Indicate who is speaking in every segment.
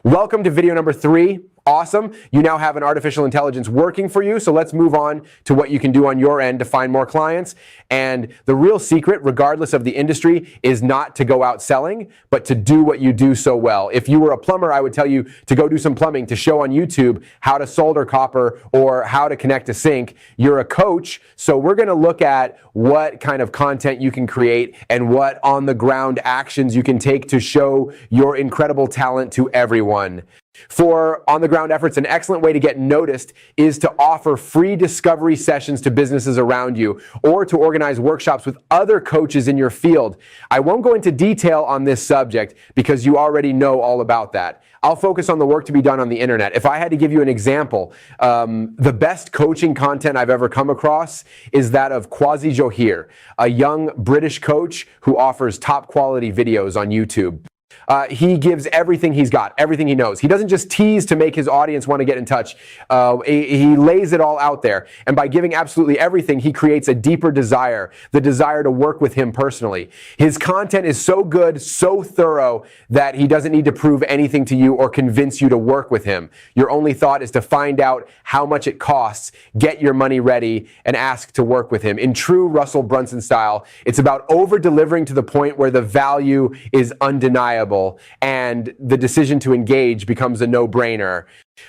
Speaker 1: Welcome to video number 3. Awesome. You now have an artificial intelligence working for you, so let's move on to what you can do on your end to find more clients. And the real secret, regardless of the industry, is not to go out selling, but to do what you do so well. If you were a plumber, I would tell you to go do some plumbing, to show on YouTube how to solder copper or how to connect a sink. You're a coach, so we're going to look at what kind of content you can create and what on-the-ground actions you can take to show your incredible talent to everyone. For on-the-ground efforts, an excellent way to get noticed is to offer free discovery sessions to businesses around you or to organize workshops with other coaches in your field. I won't go into detail on this subject because you already know all about that. I'll focus on the work to be done on the internet. If I had to give you an example, the best coaching content I've ever come across is that of Kwasi Johir, a young British coach who offers top quality videos on YouTube. He gives everything he's got, everything he knows. He doesn't just tease to make his audience want to get in touch. He lays it all out there. And by giving absolutely everything, he creates a deeper desire, the desire to work with him personally. His content is so good, so thorough, that he doesn't need to prove anything to you or convince you to work with him. Your only thought is to find out how much it costs, get your money ready, and ask to work with him. In true Russell Brunson style, it's about over-delivering to the point where the value is undeniable and the decision to engage becomes a no-brainer.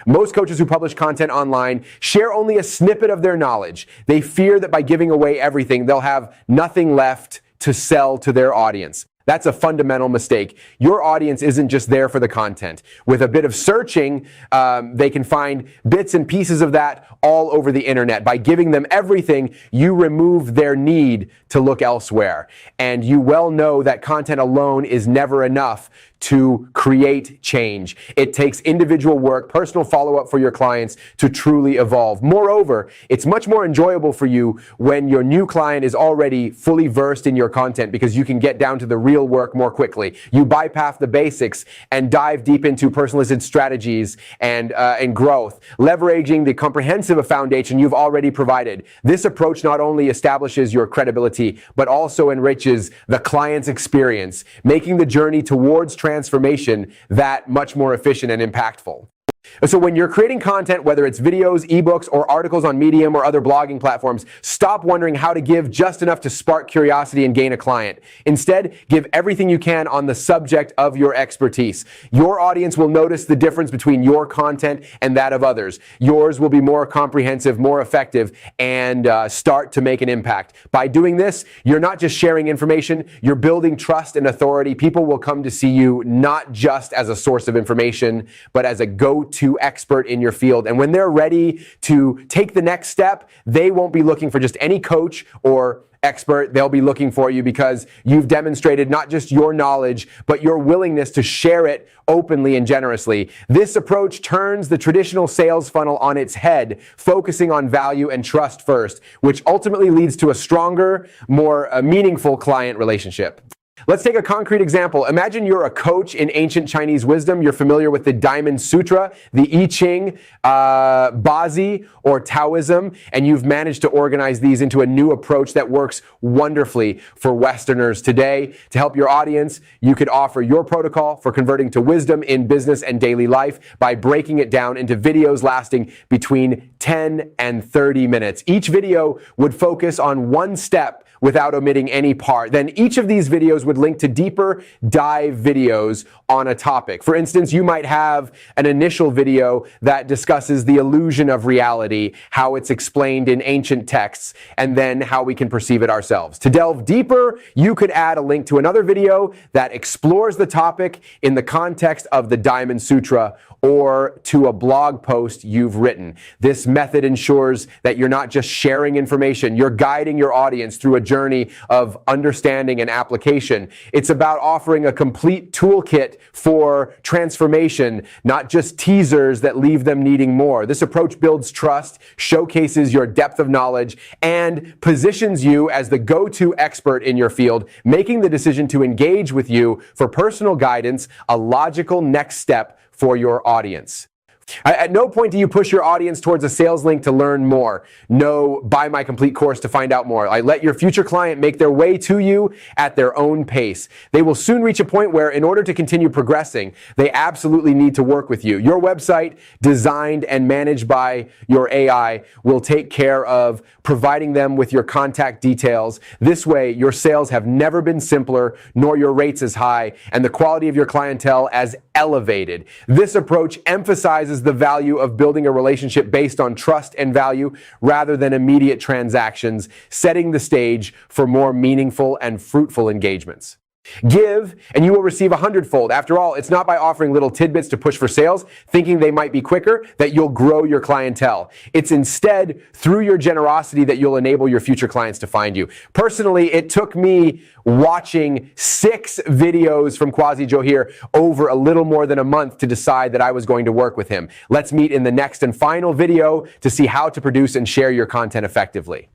Speaker 1: Most coaches who publish content online share only a snippet of their knowledge. They fear that by giving away everything, they'll have nothing left to sell to their audience. That's a fundamental mistake. Your audience isn't just there for the content. With a bit of searching, they can find bits and pieces of that all over the internet. By giving them everything, you remove their need to look elsewhere. And you well know that content alone is never enough to create change. It takes individual work, personal follow-up for your clients to truly evolve. Moreover, it's much more enjoyable for you when your new client is already fully versed in your content because you can get down to the real work more quickly. You bypass the basics and dive deep into personalized strategies and growth, leveraging the comprehensive foundation you've already provided. This approach not only establishes your credibility, but also enriches the client's experience, making the journey towards transformation that much more efficient and impactful. So when you're creating content, whether it's videos, ebooks, or articles on Medium or other blogging platforms, stop wondering how to give just enough to spark curiosity and gain a client. Instead, give everything you can on the subject of your expertise. Your audience will notice the difference between your content and that of others. Yours will be more comprehensive, more effective, and start to make an impact. By doing this, you're not just sharing information, you're building trust and authority. People will come to see you not just as a source of information, but as a go-to expert in your field. And when they're ready to take the next step, they won't be looking for just any coach or expert. They'll be looking for you because you've demonstrated not just your knowledge, but your willingness to share it openly and generously. This approach turns the traditional sales funnel on its head, focusing on value and trust first, which ultimately leads to a stronger, more meaningful client relationship. Let's take a concrete example. Imagine you're a coach in ancient Chinese wisdom. You're familiar with the Diamond Sutra, the I Ching, Bazi, or Taoism, and you've managed to organize these into a new approach that works wonderfully for Westerners today. To help your audience, you could offer your protocol for converting to wisdom in business and daily life by breaking it down into videos lasting between 10 and 30 minutes. Each video would focus on one step without omitting any part. Then each of these videos would link to deeper dive videos on a topic. For instance, you might have an initial video that discusses the illusion of reality, how it's explained in ancient texts, and then how we can perceive it ourselves. To delve deeper, you could add a link to another video that explores the topic in the context of the Diamond Sutra or to a blog post you've written. This method ensures that you're not just sharing information, you're guiding your audience through a journey of understanding and application. It's about offering a complete toolkit for transformation, not just teasers that leave them needing more. This approach builds trust, showcases your depth of knowledge, and positions you as the go-to expert in your field, making the decision to engage with you for personal guidance a logical next step for your audience. At no point do you push your audience towards a sales link to learn more. No, buy my complete course to find out more. I let your future client make their way to you at their own pace. They will soon reach a point where, in order to continue progressing, they absolutely need to work with you. Your website, designed and managed by your AI, will take care of providing them with your contact details. This way, your sales have never been simpler, nor your rates as high, and the quality of your clientele as elevated. This approach emphasizes the value of building a relationship based on trust and value rather than immediate transactions, setting the stage for more meaningful and fruitful engagements. Give, and you will receive 100-fold. After all, it's not by offering little tidbits to push for sales, thinking they might be quicker, that you'll grow your clientele. It's instead through your generosity that you'll enable your future clients to find you. Personally, it took me watching 6 videos from Quasi Johir over a little more than a month to decide that I was going to work with him. Let's meet in the next and final video to see how to produce and share your content effectively.